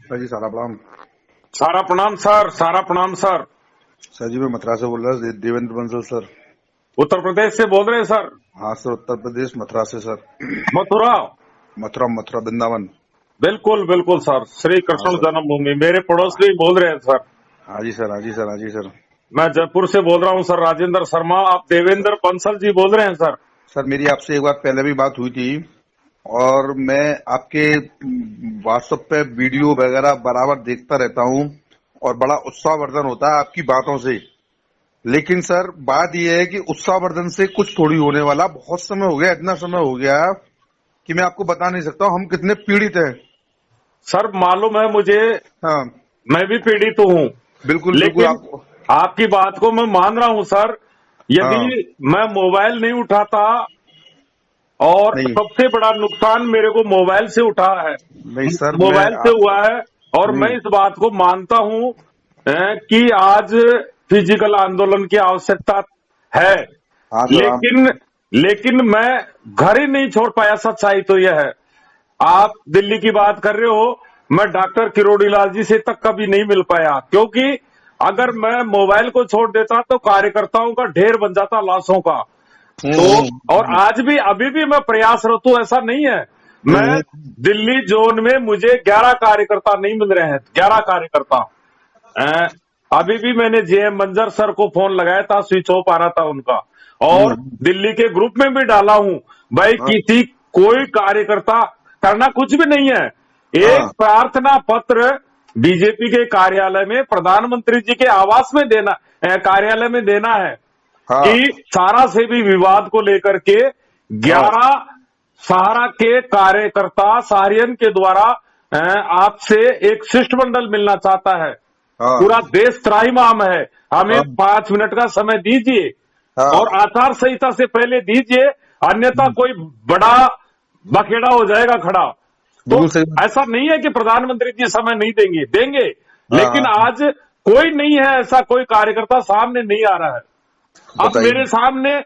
Sir जी सारा प्रणाम। सारा प्रणाम सर, सारा प्रणाम सर। सर जी मैं मथुरा से बोल रहा हूँ, देवेंद्र बंसल सर। उत्तर प्रदेश से बोल रहे हैं सर? हाँ सर, उत्तर प्रदेश मथुरा से सर। मथुरा? मथुरा मथुरा वृंदावन। बिल्कुल बिल्कुल सर, श्री हाँ कृष्ण सर। जन्मभूमि। मेरे हाँ पड़ोस में ही बोल रहे हैं सर। हाँ जी सर, हाँ जी सर, हाँ जी सर। मैं जयपुर से बोल रहा हूँ सर, राजेंद्र शर्मा। आप देवेंद्र बंसल जी बोल रहे हैं सर? सर मेरी आपसे एक बार पहले भी बात हुई थी, और मैं आपके व्हाट्सएप पे वीडियो वगैरह बराबर देखता रहता हूँ, और बड़ा उत्साहवर्धन होता है आपकी बातों से। लेकिन सर बात यह है कि उत्साहवर्धन से कुछ थोड़ी होने वाला, बहुत समय हो गया, इतना समय हो गया कि मैं आपको बता नहीं सकता हूँ हम कितने पीड़ित हैं। सर मालूम है मुझे, हाँ मैं भी पीड़ित हूँ। बिल्कुल बिल्कुल लेकिन आपको। आपकी बात को मैं मान रहा हूँ सर। यदि हाँ मैं मोबाइल नहीं उठाता, और नहीं सबसे बड़ा नुकसान मेरे को मोबाइल से उठा है, नहीं सर मैं मोबाइल से हुआ है। और मैं हम्म, इस बात को मानता हूं कि आज फिजिकल आंदोलन की आवश्यकता है। हाँ सर आप। लेकिन लेकिन मैं घर ही नहीं छोड़ पाया। सच्चाई तो यह है। आप दिल्ली की बात कर रहे हो, मैं डॉक्टर किरोड़ीलाल जी से तक कभी नहीं मिल पाया, क्योंकि अगर मैं मोबाइल को छोड़ देता तो कार्यकर्ताओं का ढेर बन जाता, लाशों का। तो और हम्म, आज भी, अभी भी मैं प्रयासरत हूं, ऐसा नहीं है। मैं दिल्ली जोन में मुझे 11 कार्यकर्ता नहीं मिल रहे हैं, 11 कार्यकर्ता। अ, अभी भी मैंने जेएम मंजर सर को फोन लगाया था, स्विच ऑफ आ रहा था उनका। और हम्म, दिल्ली के ग्रुप में भी डाला हूं। भाई हाँ किसी, कोई कार्यकर्ता करना कुछ भी नहीं है। एक हाँ प्रार्थना पत्र बीजेपी के कार्यालय में, प्रधानमंत्री जी के आवास में देना, कार्यालय में देना है हाँ कि सारा से भी विवाद को लेकर के हाँ 11 सहारा के कार्यकर्ता सहारियन के द्वारा आपसे एक शिष्टमंडल मिलना चाहता है। हाँ पूरा देश त्राहिमाम है। हमें हाँ 5 मिनट का समय दीजिए, हाँ और आचार संहिता से पहले दीजिए, अन्यथा कोई बड़ा बखेड़ा हो जाएगा खड़ा। तो बिल्कुल सही। ऐसा नहीं है कि प्रधानमंत्री जी समय नहीं देंगे, देंगे। हाँ लेकिन हाँ आज कोई नहीं है, ऐसा कोई कार्यकर्ता सामने नहीं आ रहा है। अब मेरे बताइए। सामने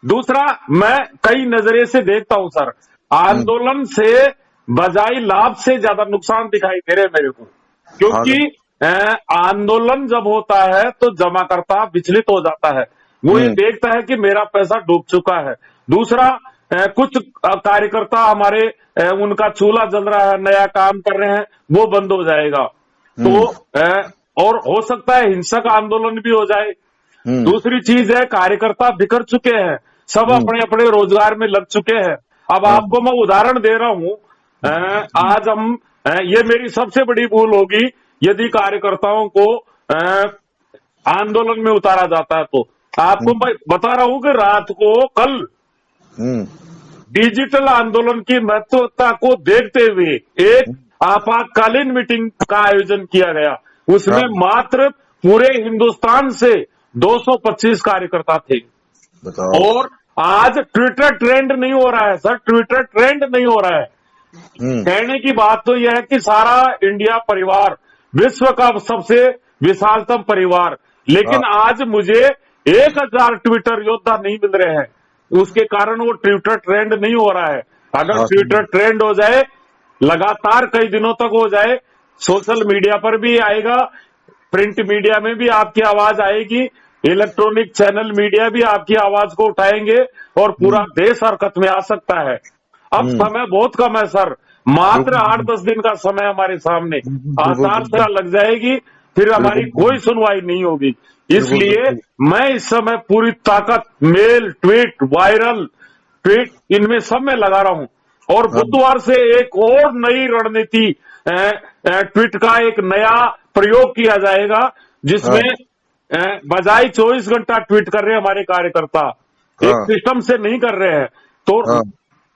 दूसरा, मैं कई नजरिए से देखता हूं सर, हम्म, आंदोलन से बजाय लाभ से ज्यादा नुकसान दिखाई दे रहे हैं मेरे को। हाँ क्योंकि सर। आंदोलन जब होता है तो जमाकर्ता विचलित हो जाता है। वो ये हम्म देखता है कि मेरा पैसा डूब चुका है। दूसरा, कुछ कार्यकर्ता हमारे, उनका चूल्हा जल रहा है, नया काम कर रहे हैं, वो बंद हो जाएगा। तो हम्म और हो सकता है हिंसक आंदोलन भी हो जाए। हम्म दूसरी चीज है, कार्यकर्ता बिखर चुके हैं, सब हम्म अपने अपने रोजगार में लग चुके हैं। अब हाँ आपको मैं उदाहरण दे रहा हूं। आज हम, ये मेरी सबसे बड़ी भूल होगी यदि कार्यकर्ताओं को आंदोलन में उतारा जाता है। तो आपको हम्म मैं बता रहा हूं कि रात को कल हम्म डिजिटल आंदोलन की महत्वता को देखते हुए एक आपातकालीन मीटिंग का आयोजन किया गया। उसमें हाँ मात्र पूरे हिंदुस्तान से 225 कार्यकर्ता थे। बताओ। और आज ट्विटर ट्रेंड नहीं हो रहा है सर, ट्विटर ट्रेंड नहीं हो रहा है। हम्म कहने की बात तो यह है कि सारा इंडिया परिवार, विश्व का सबसे विशालतम परिवार, हाँ लेकिन आज मुझे 1000 ट्विटर योद्धा नहीं मिल रहे हैं। उसके कारण वो ट्विटर ट्रेंड नहीं हो रहा है। अगर हाँ ट्विटर ट्रेंड हो जाए, लगातार कई दिनों तक हो जाए, सोशल मीडिया पर भी आएगा, प्रिंट मीडिया में भी आपकी आवाज आएगी, इलेक्ट्रॉनिक चैनल मीडिया भी आपकी आवाज को उठाएंगे, और पूरा हम्म देश हरकत में आ सकता है। अब हम्म समय बहुत कम है सर, मात्र बिल्कुल 8-10 दिन का समय हमारे सामने। बिल्कुल आचार बिल्कुल संहिता लग जाएगी, फिर हमारी बिल्कुल कोई सुनवाई नहीं होगी। बिल्कुल इसलिए बिल्कुल। मैं इस समय पूरी ताकत मेल, ट्वीट, वायरल ट्वीट, इनमें सब में लगा रहा हूं। और हाँ बुधवार से एक और नई रणनीति, ट्वीट का एक नया प्रयोग किया जाएगा, हाँ जिसमें बजाय 24 घंटा ट्वीट कर रहे हैं हमारे कार्यकर्ता, एक हाँ सिस्टम से नहीं कर रहे हैं। तो हाँ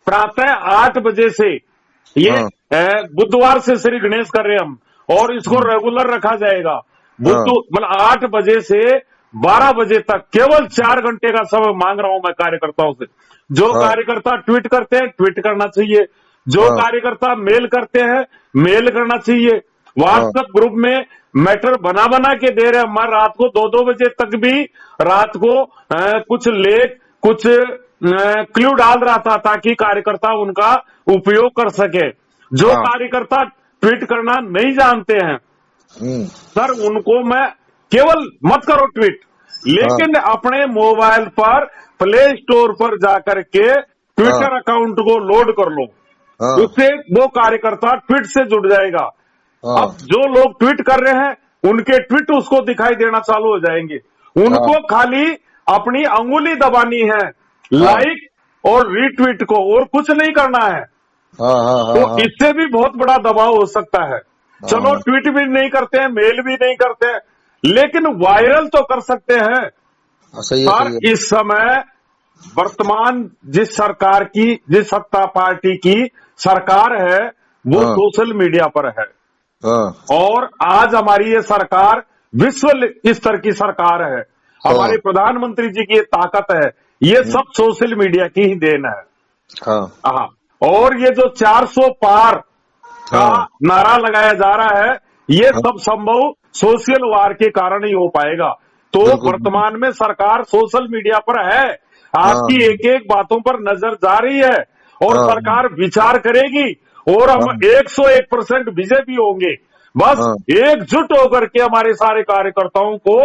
प्रातः 8 बजे से, ये हाँ बुधवार से श्री गणेश कर रहे हैं हम, और इसको रेगुलर रखा जाएगा। हाँ मतलब 8 बजे से 12 बजे तक केवल 4 घंटे का समय मांग रहा हूं मैं कार्यकर्ताओं से। जो हाँ कार्यकर्ता ट्वीट करते हैं, ट्वीट करना चाहिए। जो हाँ कार्यकर्ता मेल करते हैं, मेल करना चाहिए। हाँ व्हाट्सएप ग्रुप में मैटर बना बना के दे रहे हैं। हमारे रात को 2-2 बजे तक भी, रात को कुछ लेख, कुछ क्लू डाल रहा था, ताकि कार्यकर्ता उनका उपयोग कर सके। जो हाँ कार्यकर्ता ट्वीट करना नहीं जानते हैं सर, उनको मैं केवल मत करो ट्वीट, लेकिन अपने मोबाइल पर प्ले स्टोर पर जाकर के ट्विटर अकाउंट को लोड कर लो, उससे वो कार्यकर्ता ट्वीट से जुड़ जाएगा। अब जो लोग ट्वीट कर रहे हैं उनके ट्वीट उसको दिखाई देना चालू हो जाएंगे। उनको खाली अपनी अंगुली दबानी है लाइक और रीट्वीट को, और कुछ नहीं करना है। तो इससे भी बहुत बड़ा दबाव हो सकता है। चलो ट्वीट भी नहीं करते हैं, मेल भी नहीं करते हैं, लेकिन वायरल तो कर सकते हैं। सर, इस समय वर्तमान जिस सरकार की, जिस सत्ता पार्टी की सरकार है, वो सोशल मीडिया पर है। और आज हमारी ये सरकार विश्व स्तर की सरकार है। हमारे प्रधानमंत्री जी की ये ताकत है, ये सब सोशल मीडिया की ही देन है। हाँ, और ये जो 400 पार का नारा लगाया जा रहा है, ये सब संभव सोशल वार के कारण ही हो पाएगा। तो वर्तमान में सरकार सोशल मीडिया पर है, आपकी एक एक बातों पर नजर जा रही है, और सरकार विचार करेगी, और हम 101% बीजेपी होंगे। बस एकजुट होकर के हमारे सारे कार्यकर्ताओं को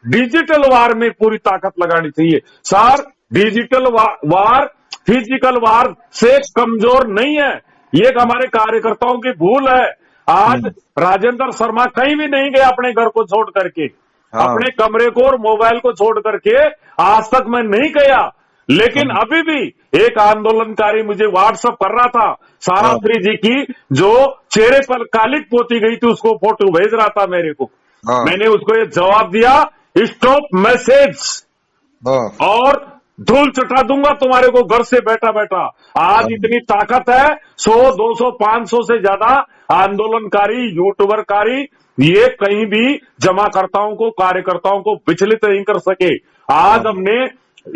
डिजिटल वार में पूरी ताकत लगानी चाहिए। सर, डिजिटल वार फिजिकल वार से कमजोर नहीं है, ये हमारे कार्यकर्ताओं की भूल है। आज राजेंद्र शर्मा कहीं भी नहीं गए अपने घर को छोड़ करके, अपने कमरे को और मोबाइल को छोड़ करके आज तक मैं नहीं गया। लेकिन अभी भी एक आंदोलनकारी मुझे व्हाट्सएप कर रहा था, साराश्री जी की जो चेहरे पर कालिक पोती गई थी, उसको फोटो भेज रहा था मेरे को। मैंने उसको ये जवाब दिया, स्टॉप मैसेज, और धूल चटा दूंगा तुम्हारे को घर से बैठा बैठा। आज इतनी ताकत है, 100, 200, 500 से ज्यादा आंदोलनकारी, यूट्यूबरकारी, ये कहीं भी जमाकर्ताओं को, कार्यकर्ताओं को विचलित नहीं कर सके। आज हमने,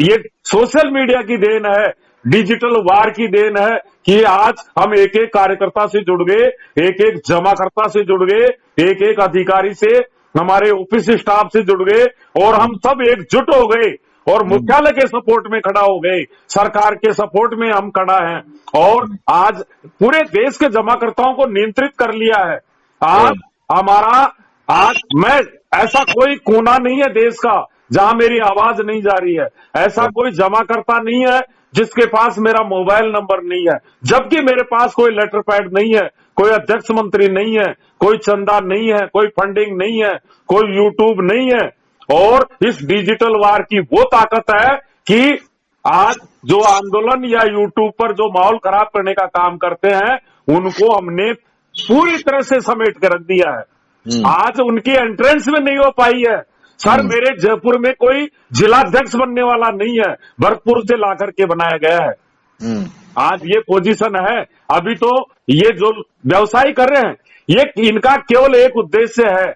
ये सोशल मीडिया की देन है, डिजिटल वार की देन है कि आज हम एक एक कार्यकर्ता से जुड़ गए, एक एक जमाकर्ता से जुड़ गए, एक एक अधिकारी से, हमारे ऑफिस स्टाफ से जुड़ गए, और हम सब एकजुट हो गए और मुख्यालय के सपोर्ट में खड़ा हो गए, सरकार के सपोर्ट में हम खड़ा हैं, और आज पूरे देश के जमाकर्ताओं को नियंत्रित कर लिया है। आज हमारा, आज मैं, ऐसा कोई कोना नहीं है देश का जहां मेरी आवाज नहीं जा रही है, ऐसा कोई जमाकर्ता नहीं है जिसके पास मेरा मोबाइल नंबर नहीं है, जबकि मेरे पास कोई लेटर पैड नहीं है, कोई अध्यक्ष मंत्री नहीं है, कोई चंदा नहीं है, कोई फंडिंग नहीं है, कोई यूट्यूब नहीं है। और इस डिजिटल वार की वो ताकत है कि आज जो आंदोलन या यूट्यूब पर जो माहौल खराब करने का काम करते हैं, उनको हमने पूरी तरह से समेट के रख दिया है। आज उनकी एंट्रेंस में नहीं हो पाई है। सर, मेरे जयपुर में कोई जिलाध्यक्ष बनने वाला नहीं है, भरतपुर से ला करके बनाया गया है। आज ये पोजीशन है। अभी तो ये जो व्यवसाय कर रहे हैं, ये इनका केवल एक उद्देश्य है,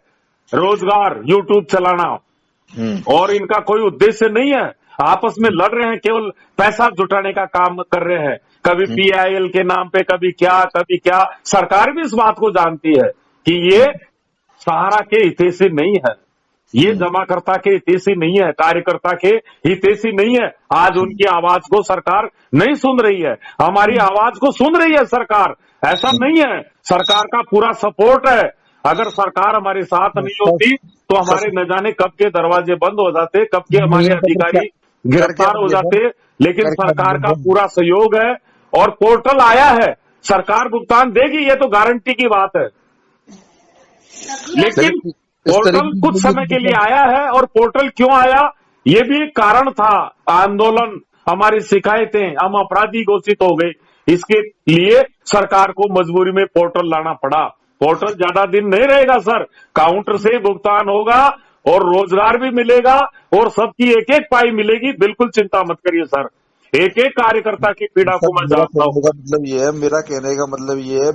रोजगार, यूट्यूब चलाना, और इनका कोई उद्देश्य नहीं है। आपस में लड़ रहे हैं, केवल पैसा जुटाने का काम कर रहे हैं, कभी PIL के नाम पे, कभी क्या। सरकार भी इस बात को जानती है कि ये सहारा के हितैषी नहीं है, ये जमाकर्ता के हितैषी नहीं है, कार्यकर्ता के हितैषी नहीं है। आज उनकी आवाज को सरकार नहीं सुन रही है, हमारी आवाज को सुन रही है सरकार। ऐसा नहीं है, सरकार का पूरा सपोर्ट है। अगर सरकार हमारे साथ नहीं होती तो हमारे न जाने कब के दरवाजे बंद हो जाते, कब के हमारे अधिकारी गिरफ्तार हो जाते। लेकिन सरकार का पूरा सहयोग है, और पोर्टल आया है, सरकार भुगतान देगी, ये तो गारंटी की बात है। लेकिन पोर्टल कुछ समय के लिए आया है, और पोर्टल क्यों आया, ये भी एक कारण था। आंदोलन, हमारी शिकायतें, हम अपराधी घोषित हो गए, इसके लिए सरकार को मजबूरी में पोर्टल लाना पड़ा। पोर्टल ज्यादा दिन नहीं रहेगा सर, काउंटर से भुगतान होगा, और रोजगार भी मिलेगा, और सबकी एक एक पाई मिलेगी। बिल्कुल चिंता मत करिए सर, एक एक कार्यकर्ता की पीड़ा को मैं जानता हूँ। मतलब ये है, मेरा कहने का मतलब ये है,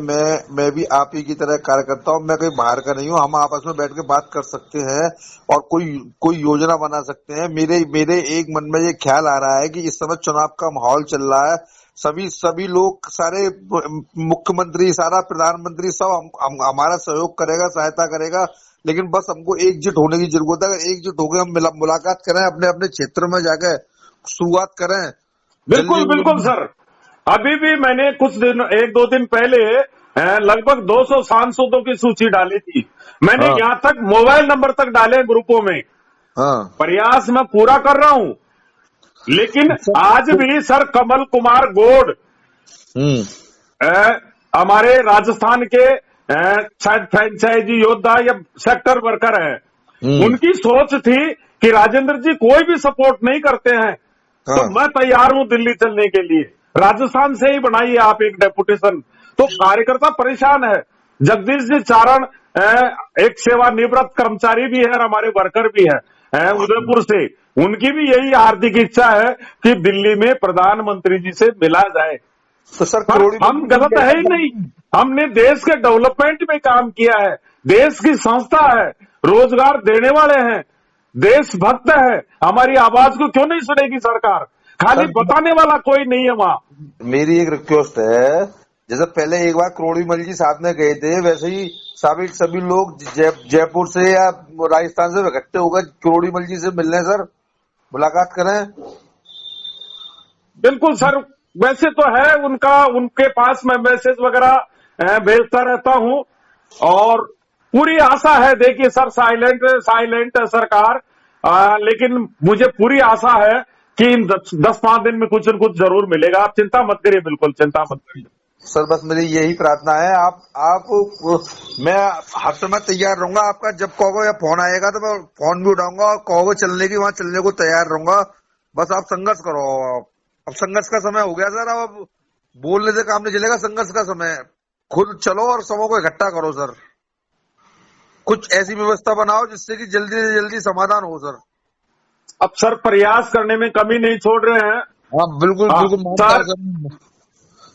मैं भी आप ही की तरह कार्यकर्ता हूँ, मैं कोई बाहर का नहीं हूँ। हम आपस में बैठ के बात कर सकते हैं और कोई योजना बना सकते हैं। मेरे एक मन में ये ख्याल आ रहा है कि इस समय चुनाव का माहौल चल रहा है, सभी लोग, सारे मुख्यमंत्री, सारा प्रधानमंत्री, सब हमारा सहयोग करेगा, सहायता करेगा, लेकिन बस हमको एकजुट होने की जरूरत है। अगर एकजुट होकर हम मुलाकात करें, अपने अपने क्षेत्र में जाकर शुरुआत करें। बिल्कुल सर, अभी भी मैंने कुछ दिन, 1-2 दिन पहले लगभग 200 सांसदों की सूची डाली थी। मैंने हाँ। यहां तक मोबाइल नंबर तक डाले ग्रुपों में। हाँ प्रयास मैं पूरा कर रहा हूं, लेकिन आज भी सर कमल कुमार गोड हमारे राजस्थान के शायद फ्रेंचाइजी योद्धा या सेक्टर वर्कर हैं, उनकी सोच थी कि राजेंद्र जी कोई भी सपोर्ट नहीं करते हैं तो हाँ। मैं तैयार हूं दिल्ली चलने के लिए, राजस्थान से ही बनाइए आप एक डेपुटेशन। तो कार्यकर्ता परेशान है। जगदीश जी चारण एक सेवानिवृत्त कर्मचारी भी है और हमारे वर्कर भी है उदयपुर से, उनकी भी यही हार्दिक इच्छा है कि दिल्ली में प्रधानमंत्री जी से मिला जाए। तो सर पर हम गलत है ही नहीं, हमने देश के डेवलपमेंट में काम किया है, देश की संस्था है, रोजगार देने वाले हैं, देशभक्त है, हमारी आवाज को क्यों नहीं सुनेगी सरकार? खाली बताने वाला कोई नहीं है वहां। मेरी एक रिक्वेस्ट है, जैसे पहले एक बार करोड़ीमल जी साथ में गए थे, वैसे ही सभी लोग जयपुर से या राजस्थान से इकट्ठे होकर करोड़ीमल जी से मिलने सर, मुलाकात करें। बिल्कुल सर, वैसे तो है उनके पास मैं मैसेज वगैरह भेजता रहता हूं और पूरी आशा है। देखिए सर, साइलेंट है सरकार, लेकिन मुझे पूरी आशा है कि इन 10-5 दिन में कुछ न कुछ जरूर मिलेगा। आप चिंता मत करिए, बिल्कुल चिंता मत करिए सर। बस मेरी यही प्रार्थना है, मैं हर समय तैयार रहूंगा। आपका जब कहोगे या फोन आएगा तो मैं फोन भी उठाऊंगा और कहोगे चलने की, वहां चलने को तैयार रहूंगा। बस आप संघर्ष करो। अब संघर्ष का समय हो गया सर, अब बोलने से काम नहीं चलेगा, संघर्ष का समय। खुद चलो और सबों को इकट्ठा करो सर। कुछ ऐसी व्यवस्था बनाओ जिससे कि जल्दी से जल्दी समाधान हो सर। अब सर प्रयास करने में कमी नहीं छोड़ रहे हैं। हाँ बिल्कुल बिल्कुल सर,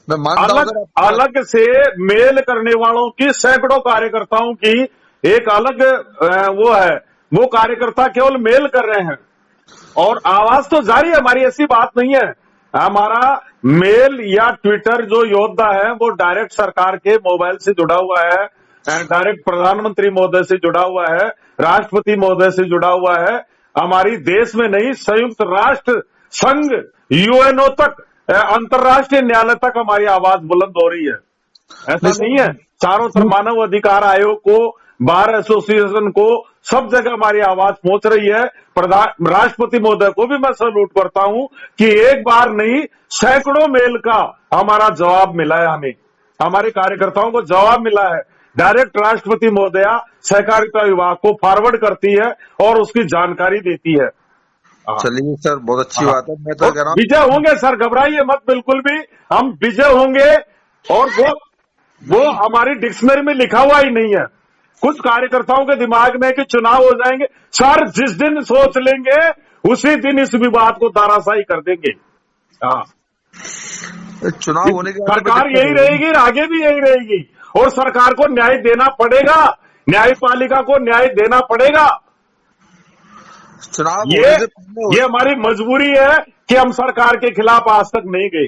मैं मानता हूं। अलग से मेल करने वालों की, सैकड़ों कार्यकर्ताओं की एक अलग वो कार्यकर्ता केवल मेल कर रहे हैं और आवाज तो जारी है हमारी, ऐसी बात नहीं है। हमारा मेल या ट्विटर जो योद्धा है वो डायरेक्ट सरकार के मोबाइल से जुड़ा हुआ है, डायरेक्ट प्रधानमंत्री महोदय से जुड़ा हुआ है, राष्ट्रपति महोदय से जुड़ा हुआ है। हमारी देश में नहीं, संयुक्त राष्ट्र संघ, यूएनओ तक, अंतर्राष्ट्रीय न्यायालय तक हमारी आवाज बुलंद हो रही है। ऐसा नहीं है, चारों तरफ मानव अधिकार आयोग को, बार एसोसिएशन को, सब जगह हमारी आवाज पहुंच रही है। राष्ट्रपति महोदय को भी मैं सैल्यूट करता हूं कि एक बार नहीं, सैकड़ों मेल का हमारा जवाब मिला है, हमें हमारे कार्यकर्ताओं को जवाब मिला है। डायरेक्ट राष्ट्रपति महोदया सहकारिता विभाग को फॉरवर्ड करती है और उसकी जानकारी देती है। चलिए सर, बहुत अच्छी बात है। मैं तो कह रहा हूं विजय होंगे सर, घबराइए मत बिल्कुल भी, हम विजय होंगे। और वो हमारी डिक्शनरी में लिखा हुआ ही नहीं है। कुछ कार्यकर्ताओं के दिमाग में कि चुनाव हो जाएंगे सर, जिस दिन सोच लेंगे उसी दिन इस विवाद को दाराशाही कर देंगे। चुनाव होने के बाद सरकार यही रहेगी, आगे भी यही रहेगी और सरकार को न्याय देना पड़ेगा, न्यायपालिका को न्याय देना पड़ेगा। चुनाव ये हमारी मजबूरी है कि हम सरकार के खिलाफ आज तक नहीं गए।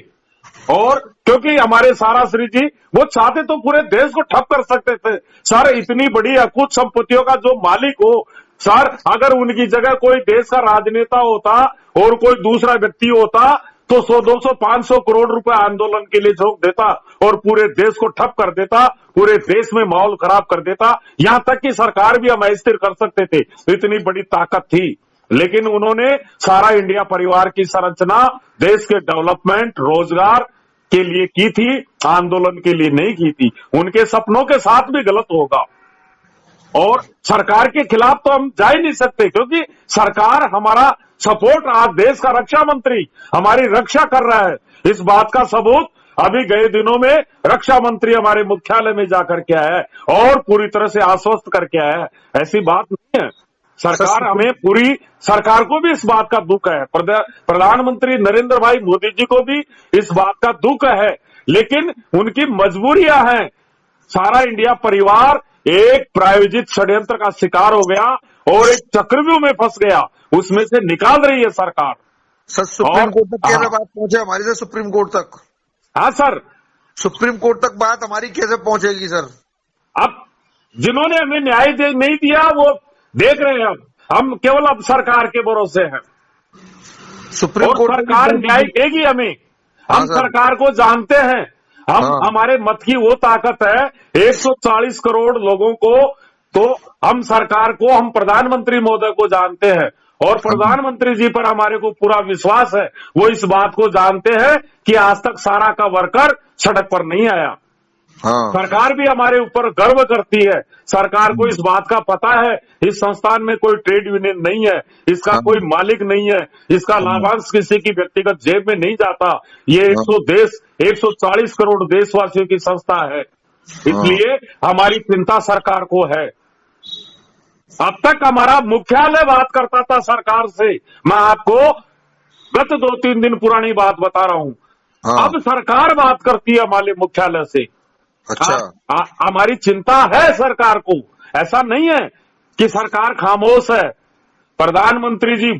और क्योंकि हमारे सारा श्री जी वो चाहते तो पूरे देश को ठप कर सकते थे सर। इतनी बड़ी अकूत संपत्तियों का जो मालिक हो सर, अगर उनकी जगह कोई देश का राजनेता होता और कोई दूसरा व्यक्ति होता तो 100, 200, 500 करोड़ रुपए आंदोलन के लिए झोंक देता और पूरे देश को ठप कर देता, पूरे देश में माहौल खराब कर देता। यहां तक कि सरकार भी हम अस्थिर कर सकते थे, इतनी बड़ी ताकत थी। लेकिन उन्होंने सारा इंडिया परिवार की संरचना देश के डेवलपमेंट, रोजगार के लिए की थी, आंदोलन के लिए नहीं की थी। उनके सपनों के साथ भी गलत होगा और सरकार के खिलाफ तो हम जा ही नहीं सकते, क्योंकि सरकार हमारा सपोर्ट, आज देश का रक्षा मंत्री हमारी रक्षा कर रहा है। इस बात का सबूत अभी गए दिनों में रक्षा मंत्री हमारे मुख्यालय में जाकर के आया है और पूरी तरह से आश्वस्त करके आया है। ऐसी बात नहीं है। सरकार हमें पूरी, सरकार को भी इस बात का दुख है, प्रधानमंत्री नरेंद्र भाई मोदी जी को भी इस बात का दुख है, लेकिन उनकी मजबूरियां हैं। सारा इंडिया परिवार एक प्रायोजित षड्यंत्र का शिकार हो गया और एक चक्रव्यूह में फंस गया, उसमें से निकाल रही है सरकार। सर सुप्रीम कोर्ट तक कैसे बात पहुंचे हमारी सर? सुप्रीम कोर्ट तक? हाँ सर, सुप्रीम कोर्ट तक बात हमारी कैसे पहुंचेगी सर? अब जिन्होंने हमें न्याय नहीं दिया वो देख रहे हैं। हम केवल अब सरकार के भरोसे हैं, सुप्रीम और कोर्ट सरकार न्याय देगी हमें। हम सरकार को जानते हैं, हाँ। हमारे मत की वो ताकत है, 140 करोड़ लोगों को, तो हम सरकार को, हम प्रधानमंत्री महोदय को जानते हैं और प्रधानमंत्री जी पर हमारे को पूरा विश्वास है। वो इस बात को जानते हैं कि आज तक सारा का वर्कर सड़क पर नहीं आया। हाँ। सरकार भी हमारे ऊपर गर्व करती है। सरकार को इस बात का पता है, इस संस्थान में कोई ट्रेड यूनियन नहीं है, इसका हाँ। कोई मालिक नहीं है, इसका लाभांश किसी की व्यक्तिगत जेब में नहीं जाता। ये 140 करोड़ देशवासियों की संस्था है, इसलिए हमारी चिंता सरकार को है। अब तक हमारा मुख्यालय बात करता था सरकार से, मैं आपको गत 2-3 दिन पुरानी बात बता रहा हूं। हाँ। अब सरकार बात करती है हमारे मुख्यालय से। अच्छा। हमारी चिंता है सरकार को, ऐसा नहीं है कि सरकार खामोश है। प्रधानमंत्री जी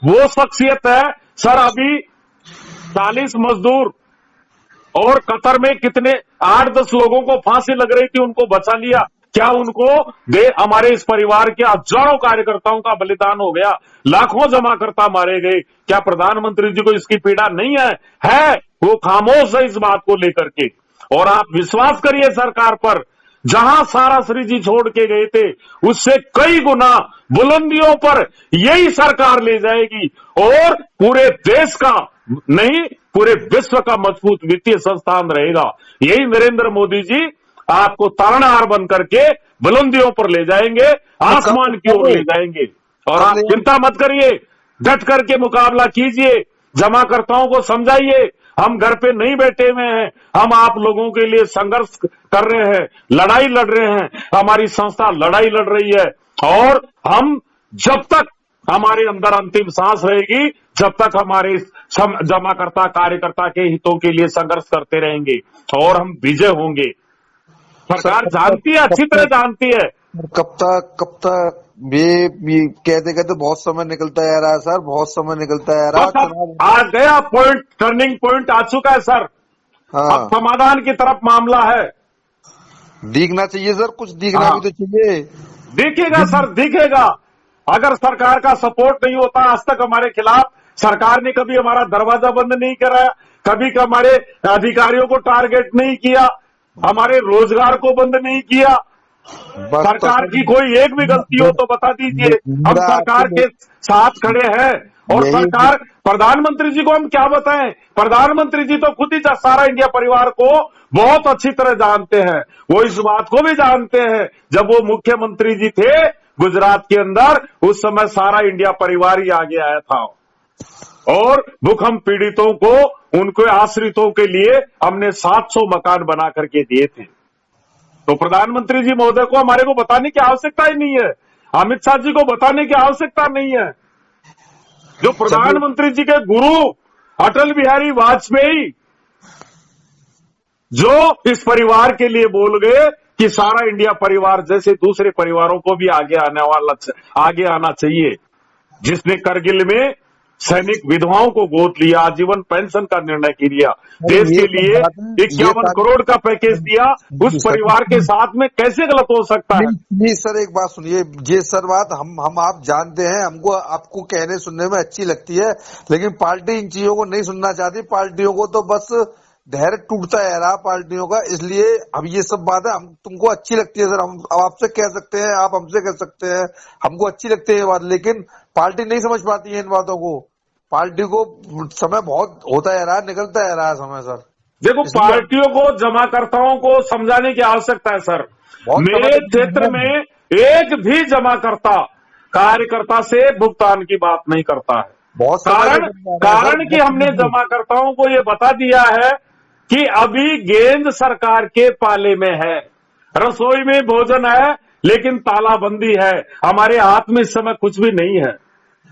वो शख्सियत है सर। अभी 40 मजदूर और कतर में कितने 8-10 लोगों को फांसी लग रही थी, उनको बचा लिया। क्या उनको हमारे इस परिवार के हजारों कार्यकर्ताओं का बलिदान हो गया, लाखों जमाकर्ता मारे गए, क्या प्रधानमंत्री जी को इसकी पीड़ा नहीं है? वो खामोश है इस बात को लेकर के। और आप विश्वास करिए सरकार पर, जहां सारा श्री जी छोड़ के गए थे उससे कई गुना बुलंदियों पर यही सरकार ले जाएगी और पूरे देश का नहीं, पूरे विश्व का मजबूत वित्तीय संस्थान रहेगा। यही नरेंद्र मोदी जी आपको तारणहार बन करके बुलंदियों पर ले जाएंगे, आसमान की ओर ले जाएंगे। और आप चिंता मत करिए, डट करके मुकाबला कीजिए, जमाकर्ताओं को समझाइए हम घर पे नहीं बैठे हुए हैं, हम आप लोगों के लिए संघर्ष कर रहे हैं, लड़ाई लड़ रहे हैं, हमारी संस्था लड़ाई लड़ रही है। और हम जब तक हमारे अंदर अंतिम सांस रहेगी, जब तक हमारे जमाकर्ता कार्यकर्ता के हितों के लिए संघर्ष करते रहेंगे और हम विजय होंगे। सरकार जानती है, अच्छी तरह जानती है। कब तक ये कहते कहते बहुत समय निकलता है रहा है सर, बहुत समय निकलता है रहा। आ गया पॉइंट, टर्निंग पॉइंट आ चुका है सर। हाँ। अब समाधान की तरफ मामला है। दिखना चाहिए सर, कुछ दिखना भी तो चाहिए। दिखेगा सर, दिखेगा। अगर सरकार का सपोर्ट नहीं होता, आज तक हमारे खिलाफ सरकार ने कभी हमारा दरवाजा बंद नहीं कराया, कभी हमारे अधिकारियों को टारगेट नहीं किया, हमारे रोजगार को बंद नहीं किया। सरकार की कोई एक भी गलती हो तो बता दीजिए, हम सरकार के साथ खड़े हैं। और सरकार, प्रधानमंत्री जी को हम क्या बताएं? प्रधानमंत्री जी तो खुद ही सारा इंडिया परिवार को बहुत अच्छी तरह जानते हैं। वो इस बात को भी जानते हैं, जब वो मुख्यमंत्री जी थे गुजरात के अंदर, उस समय सारा इंडिया परिवार ही आगे आया था और भूकंप पीड़ितों को, उनके आश्रितों के लिए हमने 700 मकान बना करके दिए थे। तो प्रधानमंत्री जी महोदय को हमारे को बताने की आवश्यकता ही नहीं है, अमित शाह जी को बताने की आवश्यकता नहीं है। जो प्रधानमंत्री जी के गुरु अटल बिहारी वाजपेयी, जो इस परिवार के लिए बोल गए कि सारा इंडिया परिवार जैसे दूसरे परिवारों को भी आगे आना चाहिए, जिसने करगिल में सैनिक विधवाओं को गोद लिया, आजीवन पेंशन का निर्णय किया, देश के लिए 51 करोड़ का पैकेज दिया, उस परिवार के साथ में कैसे गलत हो सकता है? नहीं सर, एक बात सुनिए, ये सर बात हम आप जानते हैं, हमको आपको कहने सुनने में अच्छी लगती है, लेकिन पार्टी इन चीजों को नहीं सुनना चाहती। पार्टियों को तो बस धैर्य टूटता है रहा पार्टियों का, इसलिए अब ये सब बातें हम तुमको अच्छी लगती है सर, हम आपसे कह सकते हैं, आप हमसे कह सकते हैं, हमको अच्छी लगती है ये बात, लेकिन पार्टी नहीं समझ पाती है इन बातों को। पार्टी को समय बहुत होता है रहा, निकलता है रहा समय सर। देखो, पार्टियों को, जमाकर्ताओं को समझाने की आवश्यकता है सर। मेरे क्षेत्र में एक भी जमाकर्ता कार्यकर्ता से भुगतान की बात नहीं करता है। कारण कि हमने जमाकर्ताओं को ये बता दिया है कि अभी गेंद सरकार के पाले में है, रसोई में भोजन है लेकिन तालाबंदी है, हमारे हाथ में इस समय कुछ भी नहीं है।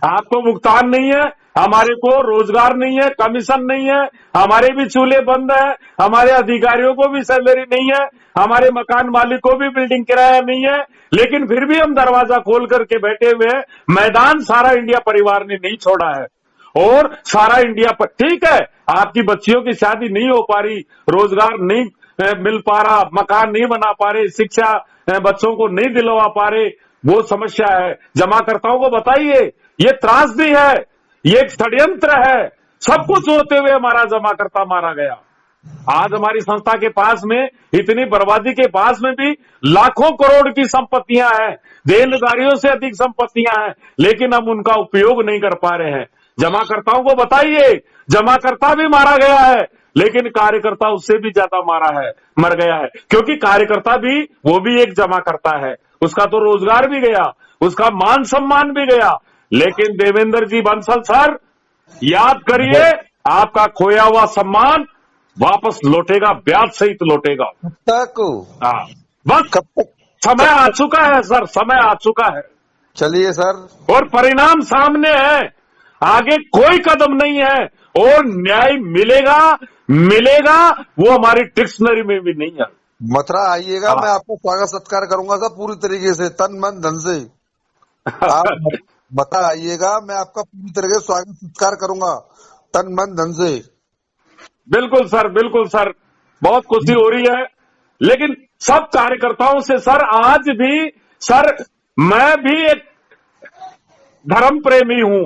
आपको भुगतान नहीं है, हमारे को रोजगार नहीं है, कमीशन नहीं है, हमारे भी चूल्हे बंद है, हमारे अधिकारियों को भी सैलरी नहीं है, हमारे मकान मालिक को भी बिल्डिंग किराया नहीं है, लेकिन फिर भी हम दरवाजा खोल करके बैठे हुए हैं। मैदान सारा इंडिया परिवार ने नहीं छोड़ा है और सारा इंडिया पर, ठीक है, आपकी बच्चियों की शादी नहीं हो पा रही, रोजगार नहीं मिल पा रहा, मकान नहीं बना पा रहे, शिक्षा बच्चों को नहीं दिलवा पा रहे, वो समस्या है। जमाकर्ताओं को बताइए, ये त्रासदी है, ये एक षड्यंत्र है, सब कुछ होते हुए हमारा जमाकर्ता मारा गया। आज हमारी संस्था के पास में इतनी बर्बादी के पास में भी लाखों करोड़ की संपत्तियां हैं, देनदारियों से अधिक संपत्तियां हैं, लेकिन हम उनका उपयोग नहीं कर पा रहे हैं। जमाकर्ताओं को बताइए, जमाकर्ता भी मारा गया है, लेकिन कार्यकर्ता उससे भी ज्यादा मर गया है, क्योंकि कार्यकर्ता भी वो भी एक जमाकर्ता है, उसका तो रोजगार भी गया, उसका मान सम्मान भी गया। लेकिन देवेंद्र जी बंसल सर, याद करिए, आपका खोया हुआ सम्मान वापस लौटेगा, ब्याज सहित लौटेगा। कब तक? हाँ, बस कब तक? समय आ चुका है सर, समय आ चुका है चलिए सर, और परिणाम सामने है, आगे कोई कदम नहीं है और न्याय मिलेगा वो हमारी डिक्शनरी में भी नहीं है। मथुरा आइएगा, मैं आपको स्वागत सत्कार करूंगा सर पूरी तरीके से, तन मन धन से। आप मथुरा आइएगा, मैं आपका पूरी तरीके से स्वागत सत्कार करूंगा, तन मन धन से। बिल्कुल सर, बहुत खुशी हो रही है। लेकिन सब कार्यकर्ताओं से सर, आज भी सर, मैं भी एक धर्म प्रेमी हूं,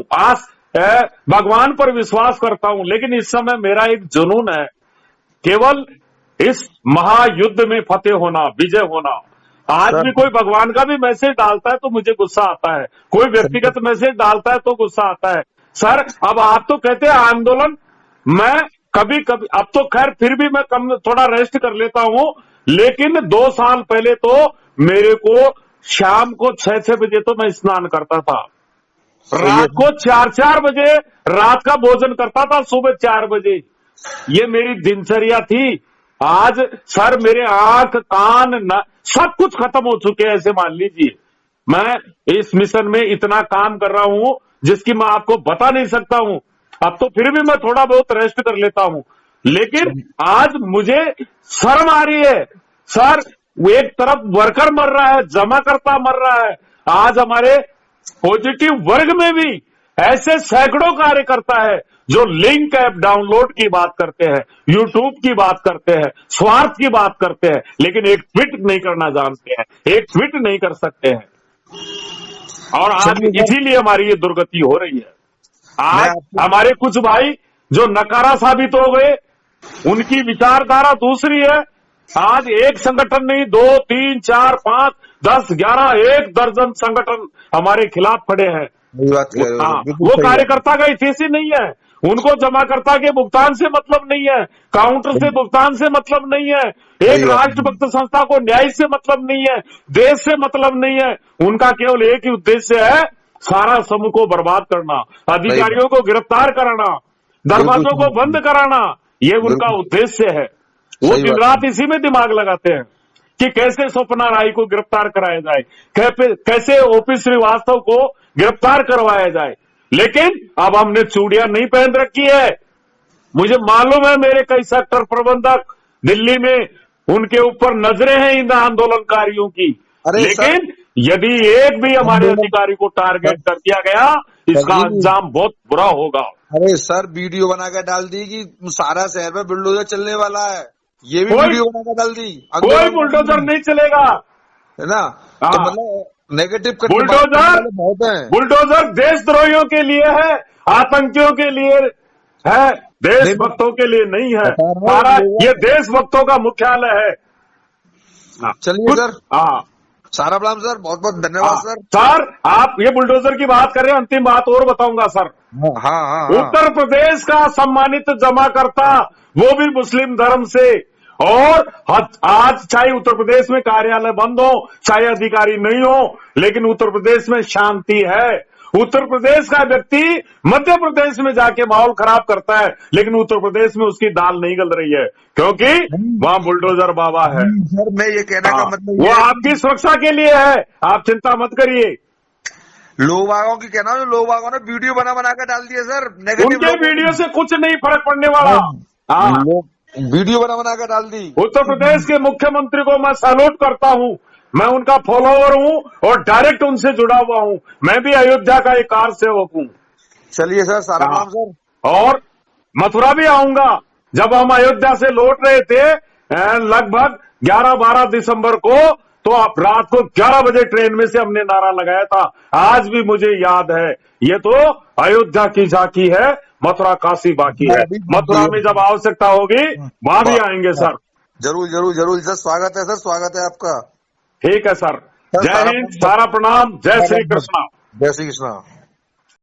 भगवान पर विश्वास करता हूं, लेकिन इस समय मेरा एक जुनून है, केवल इस महायुद्ध में फतेह होना, विजय होना। आज भी कोई भगवान का भी मैसेज डालता है तो मुझे गुस्सा आता है, कोई व्यक्तिगत मैसेज डालता है तो गुस्सा आता है। सर, अब आप तो कहते हैं आंदोलन, मैं कभी कभी, अब तो खैर फिर भी मैं थोड़ा रेस्ट कर लेता हूं, लेकिन 2 साल पहले तो मेरे को शाम को 6-6 बजे तो मैं स्नान करता था, रात को 4-4 बजे रात का भोजन करता था, सुबह 4 बजे, ये मेरी दिनचर्या थी। आज सर मेरे आंख कान सब कुछ खत्म हो चुके हैं, ऐसे मान लीजिए। मैं इस मिशन में इतना काम कर रहा हूं जिसकी मैं आपको बता नहीं सकता हूं। अब तो फिर भी मैं थोड़ा बहुत रेस्ट कर लेता हूं, लेकिन आज मुझे शर्म आ रही है सर। एक तरफ वर्कर मर रहा है, जमाकर्ता मर रहा है, आज हमारे पॉजिटिव वर्ग में भी ऐसे सैकड़ों कार्यकर्ता है जो लिंक ऐप डाउनलोड की बात करते हैं, यूट्यूब की बात करते हैं, स्वार्थ की बात करते हैं, लेकिन एक ट्वीट नहीं करना जानते हैं, एक ट्वीट नहीं कर सकते हैं, और आज इसीलिए हमारी ये दुर्गति हो रही है। आज हमारे कुछ भाई जो नकारा साबित हो गए, उनकी विचारधारा दूसरी है। आज एक संगठन नहीं, 2, 3, 4, 5, 10, 11, 1 दर्जन संगठन हमारे खिलाफ खड़े हैं। वो कार्यकर्ता का हित ही नहीं है, उनको जमाकर्ता के भुगतान से मतलब नहीं है, काउंटर से भुगतान से मतलब नहीं है, एक राष्ट्रभक्त संस्था को न्याय से मतलब नहीं है, देश से मतलब नहीं है। उनका केवल एक ही उद्देश्य है, सारा समूह को बर्बाद करना, अधिकारियों को गिरफ्तार कराना, दरवाजों को बंद कराना, ये उनका उद्देश्य है। वो दिन रात इसी में दिमाग लगाते हैं कि कैसे स्वप्ना राय को गिरफ्तार कराया जाए, कैसे ओपी श्रीवास्तव को गिरफ्तार करवाया जाए। लेकिन अब हमने चूड़ियां नहीं पहन रखी है। मुझे मालूम है मेरे कई सेक्टर प्रबंधक दिल्ली में, उनके ऊपर नजरें हैं इन आंदोलनकारियों की, लेकिन यदि एक भी हमारे अधिकारी को टारगेट कर दिया गया, इसका अंजाम बहुत बुरा होगा। अरे सर, वीडियो बनाकर डाल दी कि सारा शहर में बुलडोजर चलने वाला है, ये भी वीडियो बनाकर डाल दी। कोई बुलडोजर नहीं चलेगा, है ना? तो मतलब नेगेटिव बुलडोजर देशद्रोहियों के लिए है, आतंकियों के लिए है, देशभक्तों के लिए नहीं है। सारा ये देशभक्तों का मुख्यालय है। चलिए सर, हाँ, सारा बलाम सर, बहुत बहुत धन्यवाद सर। सर, आप ये बुलडोजर की बात कर रहे हैं, अंतिम बात और बताऊंगा सर। हाँ, उत्तर प्रदेश का सम्मानित जमाकर्ता, वो भी मुस्लिम धर्म से, और आज चाहे उत्तर प्रदेश में कार्यालय बंद हो, चाहे अधिकारी नहीं हो, लेकिन उत्तर प्रदेश में शांति है। उत्तर प्रदेश का व्यक्ति मध्य प्रदेश में जाके माहौल खराब करता है, लेकिन उत्तर प्रदेश में उसकी दाल नहीं गल रही है, क्योंकि वहां बुलडोजर बाबा है। सर, मैं ये कहने का मतलब वो आपकी सुरक्षा के लिए है, आप चिंता मत करिए। लोगों की कहना है, लोगों ने वीडियो बना कर डाल दिए सर, उनके वीडियो से कुछ नहीं फर्क पड़ने वाला। हाँ, वीडियो बना कर डाल दी। उत्तर प्रदेश के मुख्यमंत्री को मैं सैल्यूट करता हूं, मैं उनका फॉलोअर हूं और डायरेक्ट उनसे जुड़ा हुआ हूं। मैं भी अयोध्या का एक कार सेवक हूं। चलिए सर, सारा काम सर। और मथुरा भी आऊंगा। जब हम अयोध्या से लौट रहे थे लगभग 11-12 दिसंबर को, तो आप रात को 11 बजे ट्रेन में से हमने नारा लगाया था, आज भी मुझे याद है। ये तो अयोध्या की झांकी है, मथुरा काशी बाकी मैं है। अभी मथुरा में जब आवश्यकता होगी वहां भी आएंगे सर। जरूर जरूर जरूर सर, स्वागत है सर, स्वागत है आपका ठीक है सर। सर। जय हिंद, सारा प्रणाम, जय श्री कृष्णा। जय श्री कृष्णा।